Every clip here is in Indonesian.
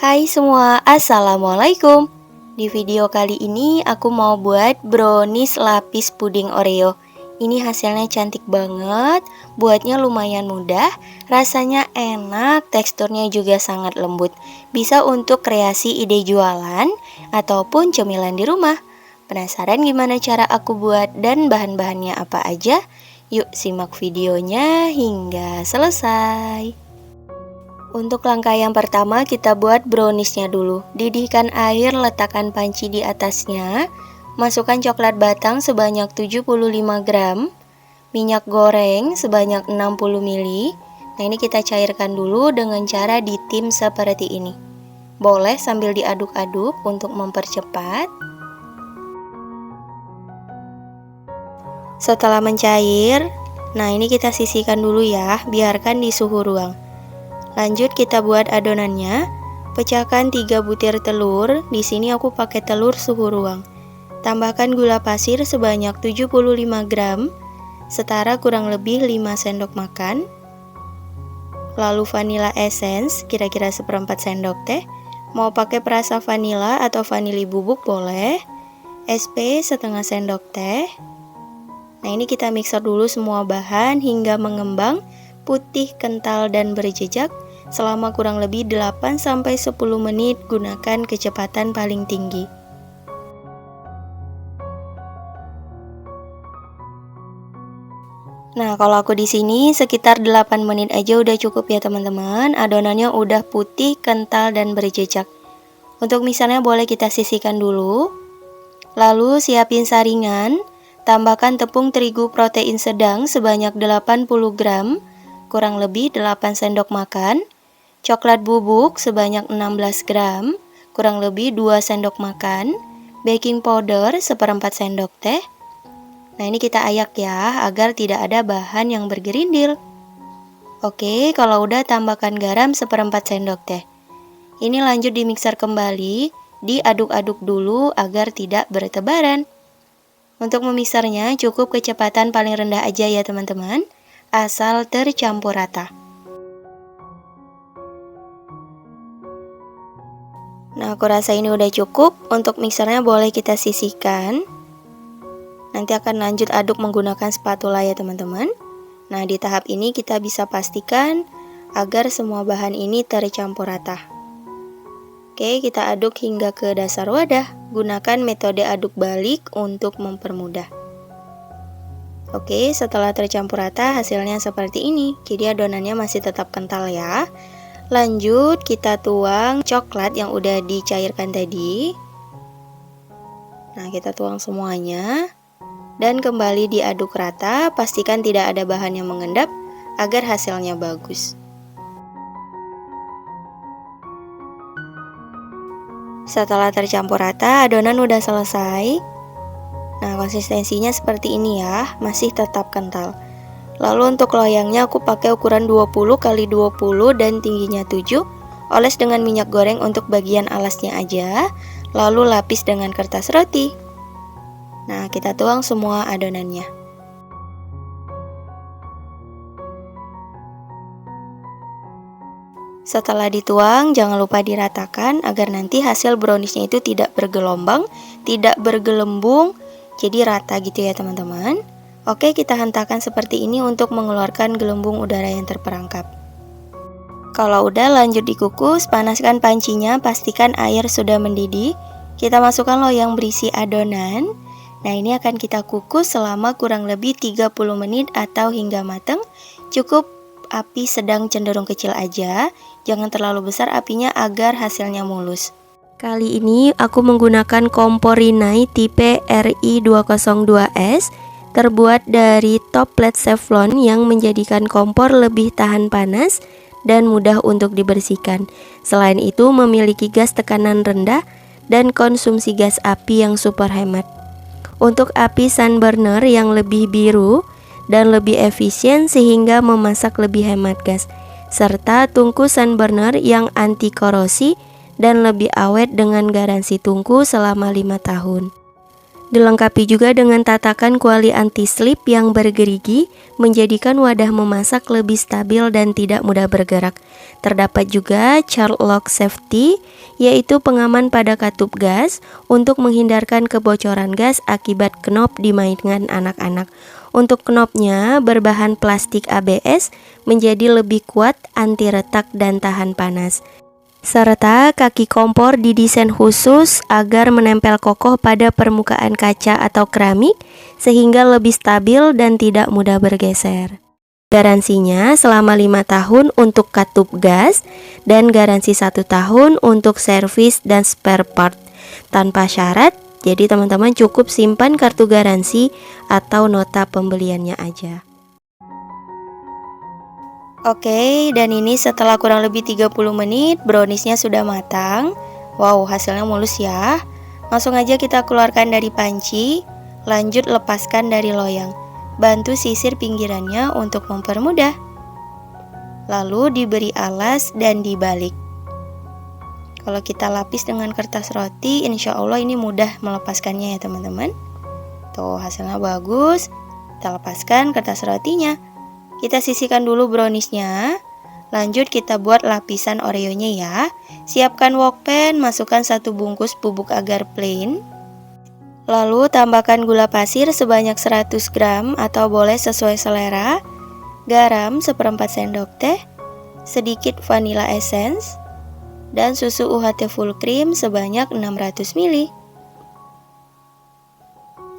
Hai semua, Assalamualaikum. Di video kali ini aku mau buat brownies lapis puding Oreo. Ini hasilnya cantik banget, buatnya lumayan mudah, rasanya enak, teksturnya juga sangat lembut. Bisa untuk kreasi ide jualan ataupun cemilan di rumah. Penasaran gimana cara aku buat dan bahan-bahannya apa aja? Yuk simak videonya hingga selesai. Untuk langkah yang pertama kita buat browniesnya dulu. Didihkan air, letakkan panci di atasnya. Masukkan coklat batang sebanyak 75 gram. Minyak goreng sebanyak 60 ml. Nah ini kita cairkan dulu dengan cara ditim seperti ini. Boleh sambil diaduk-aduk untuk mempercepat. Setelah mencair, nah ini kita sisihkan dulu ya, biarkan di suhu ruang. Lanjut kita buat adonannya. Pecahkan 3 butir telur. Di sini aku pakai telur suhu ruang. Tambahkan gula pasir sebanyak 75 gram, setara kurang lebih 5 sendok makan. Lalu vanilla essence kira-kira seperempat sendok teh. Mau pakai perasa vanila atau vanili bubuk boleh. SP setengah sendok teh. Nah ini kita mixer dulu semua bahan hingga mengembang, putih, kental, dan berjejak. Selama kurang lebih 8-10 menit, gunakan kecepatan paling tinggi. Nah, kalau aku di sini sekitar 8 menit aja udah cukup ya teman-teman. Adonannya udah putih, kental, dan berjejak. Untuk misalnya boleh kita sisihkan dulu. Lalu siapin saringan. Tambahkan tepung terigu protein sedang sebanyak 80 gram, kurang lebih 8 sendok makan. Coklat bubuk sebanyak 16 gram, kurang lebih 2 sendok makan. Baking powder seperempat sendok teh. Nah ini kita ayak ya, agar tidak ada bahan yang bergerindil. Oke, kalau udah tambahkan garam seperempat sendok teh. Ini lanjut di mixer kembali, diaduk-aduk dulu agar tidak bertebaran. Untuk memixernya cukup kecepatan paling rendah aja ya teman-teman, asal tercampur rata. Nah, aku rasa ini udah cukup. Untuk mixernya boleh kita sisihkan. Nanti akan lanjut aduk menggunakan spatula ya teman-teman. Nah, di tahap ini kita bisa pastikan agar semua bahan ini tercampur rata. Oke, kita aduk hingga ke dasar wadah. Gunakan metode aduk balik untuk mempermudah. Oke, setelah tercampur rata hasilnya seperti ini. Jadi adonannya masih tetap kental ya. Lanjut kita tuang coklat yang udah dicairkan tadi. Nah kita tuang semuanya dan kembali diaduk rata. Pastikan tidak ada bahan yang mengendap agar hasilnya bagus. Setelah tercampur rata, adonan udah selesai. Nah konsistensinya seperti ini ya, masih tetap kental. Lalu untuk loyangnya aku pakai ukuran 20 x 20 dan tingginya 7. Oles dengan minyak goreng untuk bagian alasnya aja. Lalu lapis dengan kertas roti. Nah, kita tuang semua adonannya. Setelah dituang, jangan lupa diratakan agar nanti hasil browniesnya itu tidak bergelombang, tidak bergelembung, jadi rata gitu ya teman-teman. Oke, kita hentakan seperti ini untuk mengeluarkan gelembung udara yang terperangkap. Kalau udah lanjut dikukus, panaskan pancinya, pastikan air sudah mendidih. Kita masukkan loyang berisi adonan. Nah ini akan kita kukus selama kurang lebih 30 menit atau hingga matang. Cukup api sedang cenderung kecil aja, jangan terlalu besar apinya agar hasilnya mulus. Kali ini aku menggunakan kompor Rinnai tipe RI202S. Terbuat dari top plate Teflon yang menjadikan kompor lebih tahan panas dan mudah untuk dibersihkan. Selain itu memiliki gas tekanan rendah dan konsumsi gas api yang super hemat. Untuk api sun burner yang lebih biru dan lebih efisien sehingga memasak lebih hemat gas. Serta tungku sun burner yang anti korosi dan lebih awet dengan garansi tungku selama 5 tahun. Dilengkapi juga dengan tatakan kuali anti-slip yang bergerigi, menjadikan wadah memasak lebih stabil dan tidak mudah bergerak. Terdapat juga child lock safety, yaitu pengaman pada katup gas untuk menghindarkan kebocoran gas akibat knop dimainkan anak-anak. Untuk knopnya berbahan plastik ABS menjadi lebih kuat, anti retak dan tahan panas. Serta kaki kompor didesain khusus agar menempel kokoh pada permukaan kaca atau keramik sehingga lebih stabil dan tidak mudah bergeser. Garansinya selama 5 tahun untuk katup gas dan garansi 1 tahun untuk servis dan spare part tanpa syarat. Jadi teman-teman cukup simpan kartu garansi atau nota pembeliannya aja. Oke, dan ini setelah kurang lebih 30 menit browniesnya sudah matang. Wow, hasilnya mulus ya. Langsung aja kita keluarkan dari panci. Lanjut lepaskan dari loyang. Bantu sisir pinggirannya untuk mempermudah. Lalu diberi alas dan dibalik. Kalau kita lapis dengan kertas roti, insya Allah ini mudah melepaskannya ya teman-teman. Tuh, hasilnya bagus. Kita lepaskan kertas rotinya. Kita sisihkan dulu browniesnya. Lanjut kita buat lapisan oreonya ya. Siapkan wok pan, masukkan 1 bungkus bubuk agar plain. Lalu tambahkan gula pasir sebanyak 100 gram atau boleh sesuai selera. Garam 1/4 sendok teh. Sedikit vanilla essence. Dan susu UHT full cream sebanyak 600 ml.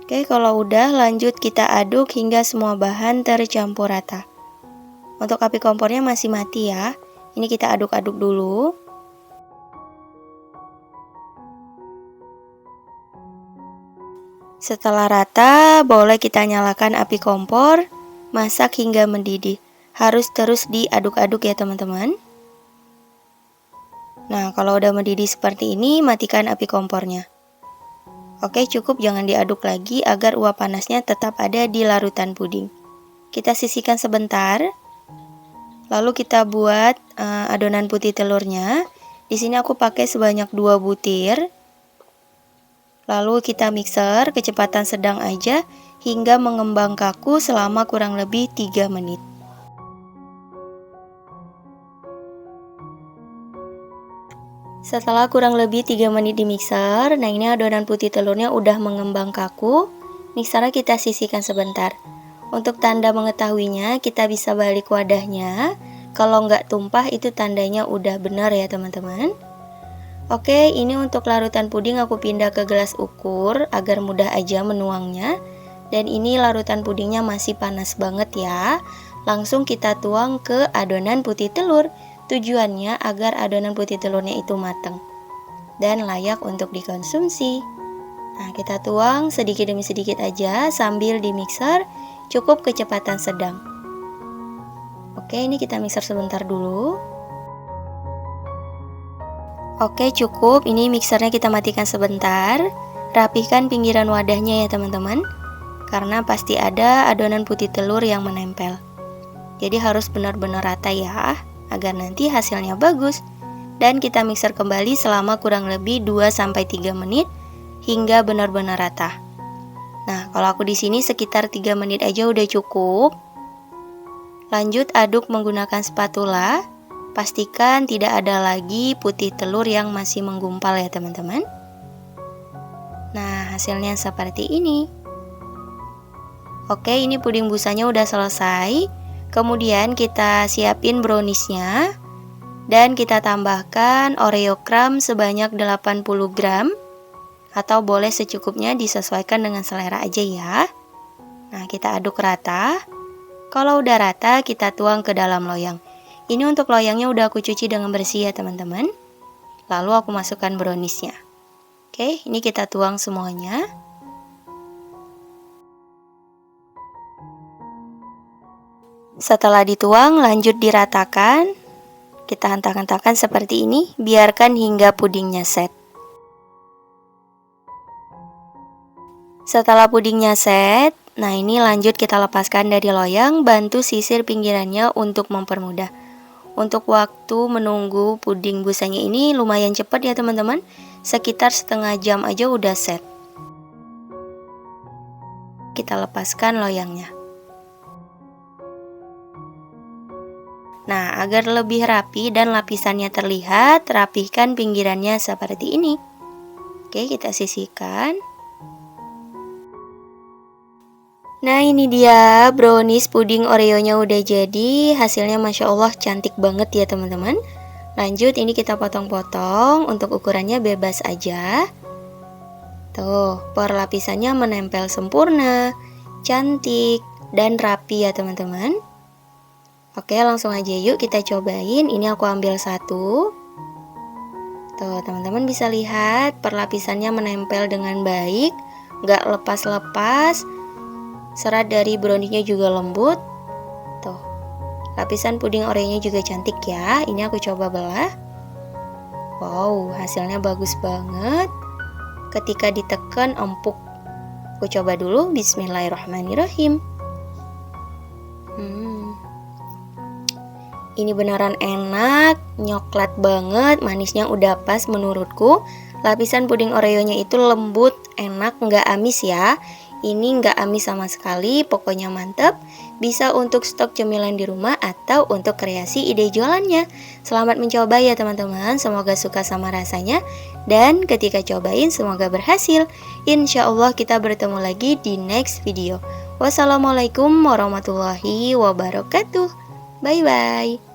Oke, kalau udah lanjut kita aduk hingga semua bahan tercampur rata. Untuk api kompornya masih mati ya. Ini kita aduk-aduk dulu. Setelah rata, boleh kita nyalakan api kompor, masak hingga mendidih. Harus terus diaduk-aduk ya teman-teman. Nah, kalau udah mendidih seperti ini, matikan api kompornya. Oke, cukup jangan diaduk lagi agar uap panasnya tetap ada di larutan puding. Kita sisihkan sebentar. Lalu kita buat adonan putih telurnya. Di sini aku pakai sebanyak 2 butir. Lalu kita mixer kecepatan sedang aja hingga mengembang kaku selama kurang lebih 3 menit. Setelah kurang lebih 3 menit di mixer, nah ini adonan putih telurnya udah mengembang kaku. Mixernya kita sisihkan sebentar. Untuk tanda mengetahuinya, kita bisa balik wadahnya. Kalau nggak tumpah itu tandanya udah benar ya teman-teman. Oke, ini untuk larutan puding aku pindah ke gelas ukur agar mudah aja menuangnya. Dan ini larutan pudingnya masih panas banget ya. Langsung kita tuang ke adonan putih telur. Tujuannya agar adonan putih telurnya itu matang dan layak untuk dikonsumsi. Nah, kita tuang sedikit demi sedikit aja sambil di mixer, cukup kecepatan sedang. Oke, ini kita mixer sebentar dulu. Oke, cukup. Ini mixernya kita matikan sebentar. Rapihkan pinggiran wadahnya ya teman-teman, karena pasti ada adonan putih telur yang menempel. Jadi harus benar-benar rata ya, agar nanti hasilnya bagus. Dan kita mixer kembali selama kurang lebih 2-3 menit hingga benar-benar rata. Nah, kalau aku di sini sekitar 3 menit aja udah cukup. Lanjut aduk menggunakan spatula. Pastikan tidak ada lagi putih telur yang masih menggumpal ya teman-teman. Nah, hasilnya seperti ini. Oke, ini puding busanya udah selesai. Kemudian kita siapin browniesnya. Dan kita tambahkan Oreo crumb sebanyak 80 gram. Atau boleh secukupnya, disesuaikan dengan selera aja ya. Nah, kita aduk rata. Kalau udah rata, kita tuang ke dalam loyang. Ini untuk loyangnya udah aku cuci dengan bersih ya teman-teman. Lalu aku masukkan browniesnya. Oke, ini kita tuang semuanya. Setelah dituang, lanjut diratakan. Kita hentak-hentakan seperti ini, biarkan hingga pudingnya set. Setelah pudingnya set, nah ini lanjut kita lepaskan dari loyang, bantu sisir pinggirannya untuk mempermudah. Untuk waktu menunggu puding busanya ini lumayan cepat ya teman-teman, sekitar setengah jam aja udah set. kita lepaskan loyangnya. Nah, agar lebih rapi dan lapisannya terlihat, rapihkan pinggirannya seperti ini. Oke, kita sisihkan. Nah, ini dia brownies puding Oreo-nya udah jadi. Hasilnya Masya Allah cantik banget ya teman-teman. Lanjut, ini kita potong-potong. Untuk ukurannya bebas aja. Tuh, perlapisannya menempel sempurna, cantik, dan rapi ya teman-teman. Oke, langsung aja yuk kita cobain. Ini aku ambil satu. Tuh, teman-teman bisa lihat perlapisannya menempel dengan baik, nggak lepas-lepas. Serat dari browniesnya juga lembut. Tuh, lapisan puding Oreo-nya juga cantik ya. Ini aku coba belah. Wow, hasilnya bagus banget. Ketika ditekan empuk. Aku coba dulu. Bismillahirrahmanirrahim. Ini beneran enak, nyoklat banget, manisnya udah pas menurutku. Lapisan puding Oreo-nya itu lembut, enak, nggak amis ya. Ini nggak amis sama sekali, pokoknya mantep. Bisa untuk stok cemilan di rumah atau untuk kreasi ide jualannya. Selamat mencoba ya teman-teman, semoga suka sama rasanya. Dan ketika cobain semoga berhasil. Insya Allah kita bertemu lagi di next video. Wassalamualaikum warahmatullahi wabarakatuh. Bye-bye.